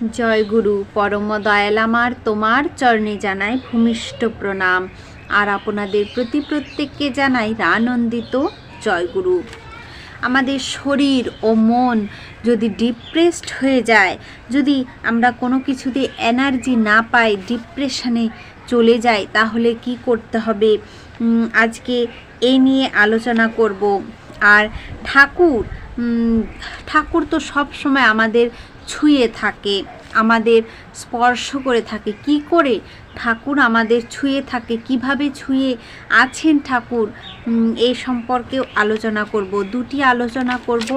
জয় গুরু পরম দয়াল আমার, তোমার চরণে জানাই ভূমিষ্ঠ প্রণাম। আর আপনাদের প্রতি প্রত্যেককে জানাই আনন্দিত জয় গুরু। আমাদের শরীর ও মন যদি ডিপ্রেসড হয়ে যায়, যদি আমরা কোনো কিছুতে এনার্জি না পাই, ডিপ্রেশনে চলে যাই, তাহলে কি করতে হবে আজকে এই নিয়ে আলোচনা করব। আর ঠাকুর তো সব সময় আমাদের ছুঁয়ে থাকে, আমাদের স্পর্শ করে থাকে। কি করে ঠাকুর আমাদের ছুঁয়ে থাকে, কিভাবে ছুঁয়ে আছেন ঠাকুর, এই সম্পর্কেও আলোচনা করব। দুটি আলোচনা করব,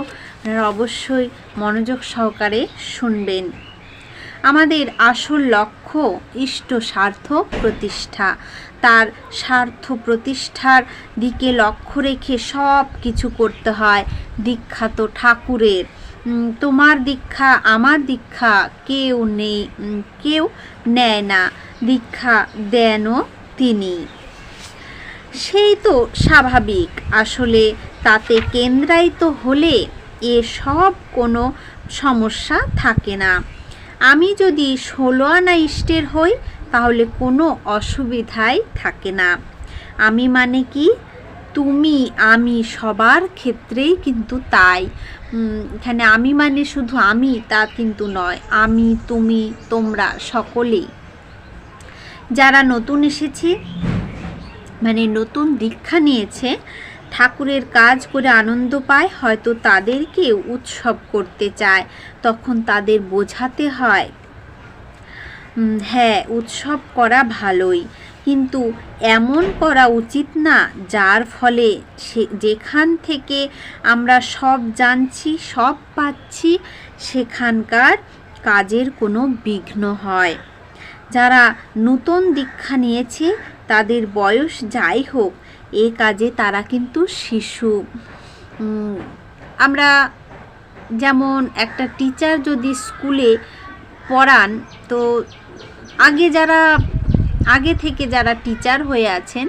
অবশ্যই মনোযোগ সহকারে শুনবেন। আমাদের আসল লক্ষ্য ইষ্ট স্বার্থ প্রতিষ্ঠা। তার স্বার্থ প্রতিষ্ঠার দিকে লক্ষ্য রেখে সব কিছু করতে হয়। দীক্ষা তো ঠাকুরের। তোমার দীক্ষা আমার দীক্ষা কেউ নেয় না, দীক্ষা দেনও তিনি। সেই তো স্বাভাবিক, আসলে তাতে কেন্দ্রায়িত হলে এসব কোনো সমস্যা থাকে না। আমি যদি 16 আনা ইষ্টের হই, তাহলে কোনো অসুবিধাই থাকে না। আমি মানে কি? তুমি আমি, সবার ক্ষেত্রেই কিন্তু তাই। এখানে আমি মানে শুধু আমি তা কিন্তু নয়, আমি তুমি তোমরা সকলেই। যারা নতুন এসেছে, মানে নতুন দীক্ষা নিয়েছে, ঠাকুরের কাজ করে আনন্দ পায়, হয়তো তাদেরকে উৎসব করতে চায়, তখন তাদের বোঝাতে হয় হ্যাঁ, উৎসব করা ভালোই, কিন্তু এমন করা উচিত না যার ফলে যেখান থেকে আমরা সব জানছি, সব পাচ্ছি, সেখানকার কাজের কোনো বিঘ্ন হয়। যারা নতুন দীক্ষা নিয়েছে, তাদের বয়স যাই হোক, এ কাজে তারা কিন্তু শিশু। আমরা যেমন একটা টিচার যদি স্কুলে পড়ান, তো আগে থেকে যারা টিচার হয়ে আছেন,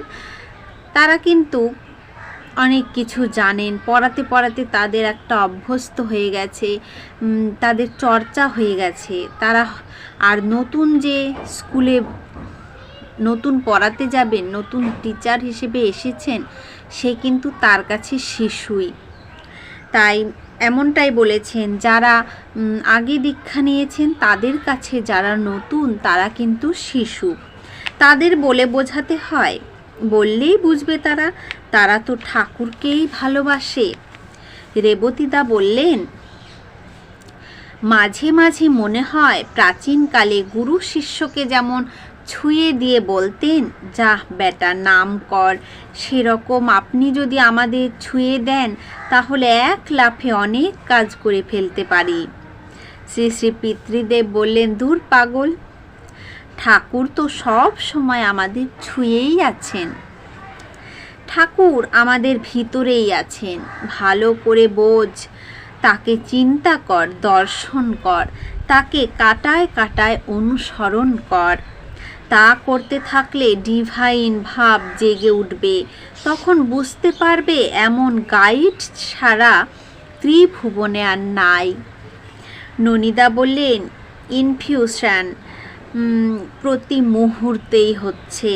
তারা কিন্তু অনেক কিছু জানেন। পড়াতে পড়াতে তাদের একটা অভ্যস্ত হয়ে গেছে, তাদের চর্চা হয়ে গেছে। তারা আর নতুন যে স্কুলে নতুন পড়াতে যাবেন, নতুন টিচার হিসেবে এসেছেন, সে কিন্তু তার কাছে শিশুই। তাই এমনটাই বলেছেন, যারা আগে দীক্ষা নিয়েছেন তাদের কাছে যারা নতুন, তারা কিন্তু শিশু। তাদের বলে বোঝাতে হয়, বললেই বুঝবে তারা। তারা তো ঠাকুরকেই ভালোবাসে। রেবতীদা বললেন, মাঝে মাঝে মনে হয় প্রাচীনকালে গুরু শিষ্যকে যেমন ছুঁয়ে দিয়ে বলতেন, যা বেটা নাম কর, সেরকম আপনি যদি আমাদের ছুঁয়ে দেন, তাহলে এক লাফে অনেক কাজ করে ফেলতে পারি। শ্রী শ্রী পিতৃদেব বললেন, দূর পাগল, ঠাকুর তো সব সময় আমাদের ছুঁয়েই আছেন। ঠাকুর আমাদের ভিতরেই আছেন। ভালো করে বোঝ, তাকে চিন্তা কর, দর্শন কর, তাকে কাটায় কাটায় অনুসরণ কর। তা করতে থাকলে ডিভাইন ভাব জেগে উঠবে। তখন বুঝতে পারবে এমন গাইড ছাড়া ত্রিভুবনে আর নাই। ননিদা বললেন, ইনফিউশন প্রতি মুহূর্তেই হচ্ছে,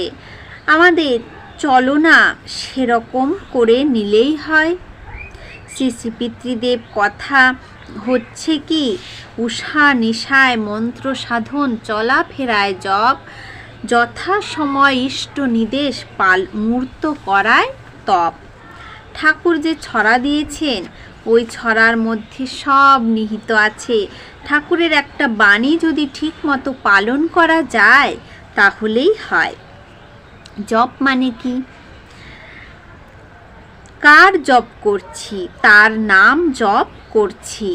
আমাদের চলনা সেরকম করে নিলেই হয়। শ্রী শ্রী পিতৃদেব কথা হচ্ছে কি, উষা নিশায় মন্ত্র সাধন, চলাফেরায় জপ, যথা সময় ইষ্ট নির্দেশ মূর্ত করায় তপ। ঠাকুর যে ছড়া দিয়েছেন, ওই ছড়ার মধ্যে সব নিহিত আছে। ঠাকুরের একটা বাণী যদি ঠিক মতো পালন করা যায়, তাহলেই হয়। জপ মানে কি? কার জপ করছি? তার নাম জপ করছি।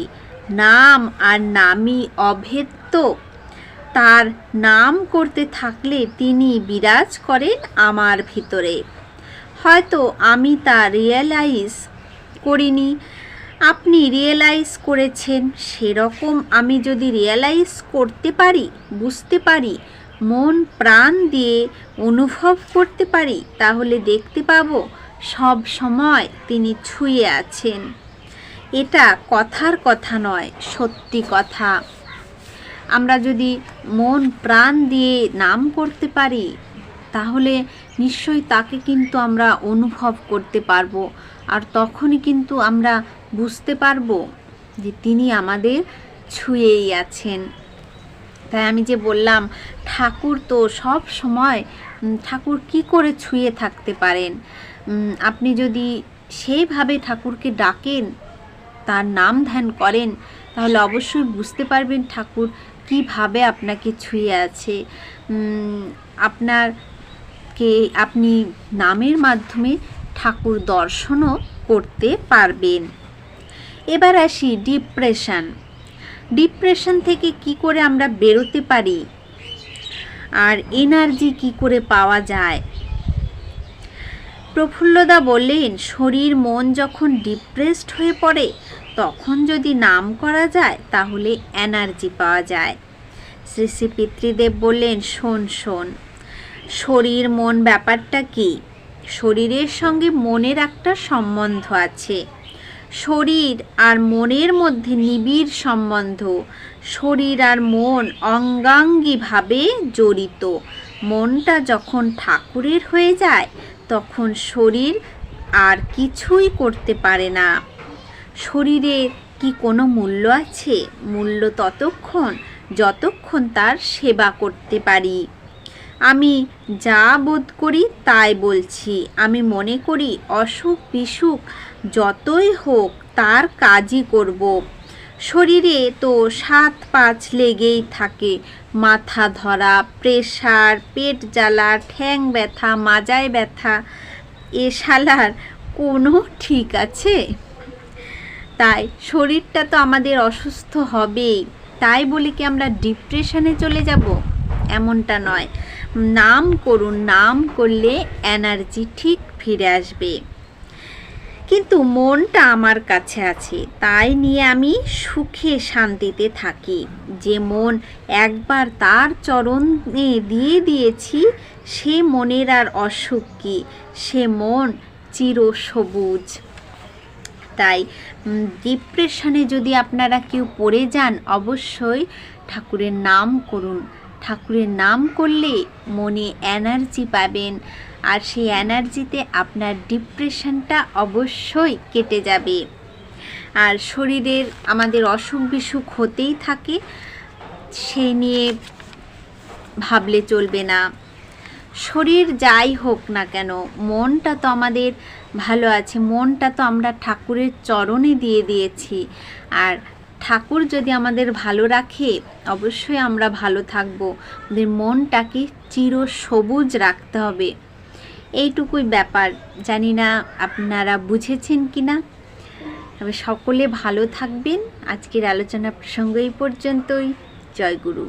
নাম আর নামই অভেদ্য। তার নাম করতে থাকলে তিনি বিরাজ করেন আমার ভিতরে। হয়তো আমি তা রিয়েলাইজ করিনি, আপনি রিয়েলাইজ করেছেন। সেরকম আমি যদি রিয়েলাইজ করতে পারি, বুঝতে পারি, মন প্রাণ দিয়ে অনুভব করতে পারি, তাহলে দেখতে পাবো সব সময় তিনি ছুঁয়ে আছেন। এটা কথার কথা নয়, সত্যি কথা। আমরা যদি মন প্রাণ দিয়ে নাম করতে পারি তাহলে নিশ্চয়ই তাকে কিন্তু আমরা অনুভব করতে পারবো, আর তখনই কিন্তু আমরা বুঝতে পারবো যে তিনি আমাদের ছুঁয়েই আছেন। তাই আমি যে বললাম ঠাকুর তো সব সময়, ঠাকুর কি করে ছুঁয়ে থাকতে পারেন, আপনি যদি সেইভাবে ঠাকুরকে ডাকেন, তার নাম ধ্যান করেন, তাহলে অবশ্যই বুঝতে পারবেন ঠাকুর কিভাবে আপনাকে ছুঁয়ে আছে। আপনি নামের মাধ্যমে ঠাকুর দর্শনও করতে পারবেন। এবার আসি ডিপ্রেশন থেকে কি করে আমরা বেরোতে পারি আর এনার্জি কি করে পাওয়া যায়। প্রফুল্লদা বললেন শরীর মন যখন ডিপ্রেসড হয়ে পড়ে তখন যদি নাম করা যায় তাহলে এনার্জি পাওয়া যায়। শ্রী শ্রী পিতৃদেব বললেন শোন, শরীর মন ব্যাপারটা কি? শরীরের সঙ্গে মনের একটা সম্বন্ধ আছে। শরীর আর মনের মধ্যে নিবিড় সম্বন্ধ। শরীর আর মন অঙ্গাঙ্গিভাবে জড়িত। মনটা যখন ঠাকুরের হয়ে যায় তখন শরীর আর কিছুই করতে পারে না। শরীরের কি কোনো মূল্য আছে? মূল্য ততক্ষণ যতক্ষণ তার সেবা করতে পারি। আমি যা বোধ করি তাই বলছি। আমি মনে করি অসুখ বিসুখ যতই হোক তার কাজই করব। শরীরে তো 7-5 লেগেই থাকে, মাথা ধরা, প্রেশার, পেট জ্বালা, ঠ্যাং ব্যথা, মাজায় ব্যথা, এ শালার কোনো ঠিক আছে? তাই শরীরটা তো আমাদের অসুস্থ হবেই, তাই বলে কি আমরা ডিপ্রেশনে চলে যাব? এমনটা নয়। নাম করুন, নাম করলে এনার্জি ঠিক ফিরে আসবে। কিন্তু মনটা আমার কাছে আছে, তাই নিয়ে আমি সুখে শান্তিতে থাকি। যে মন একবার তার চরণে দিয়ে দিয়েছি সে মনের আর অসুখ কি? সে মন চিরসবুজ। তাই ডিপ্রেশনে যদি আপনারা কেউ পড়ে যান অবশ্যই ঠাকুরের নাম করুন। ঠাকুরের নাম করলে মনে এনার্জি পাবেন, আর সেই এনার্জিতে আপনার ডিপ্রেশনটা অবশ্যই কেটে যাবে। আর শরীরের আমাদের অসুখ বিসুখ হতেই থাকে, সেই নিয়ে ভাবলে চলবে না। শরীর যাই হোক না কেন মনটা তো আমাদের ভালো আছে, মনটা তো আমরা ঠাকুরের চরণে দিয়ে দিয়েছি। আর ঠাকুর যদি আমাদের ভালো রাখে অবশ্যই আমরা ভালো থাকবো। আমাদের মনটাকে চিরসবুজ রাখতে হবে, এইটুকুই ব্যাপার। জানি না আপনারা বুঝেছেন কি না। তবে সকলে ভালো থাকবেন। আজকের আলোচনা প্রসঙ্গ এই পর্যন্তই। জয় গুরু।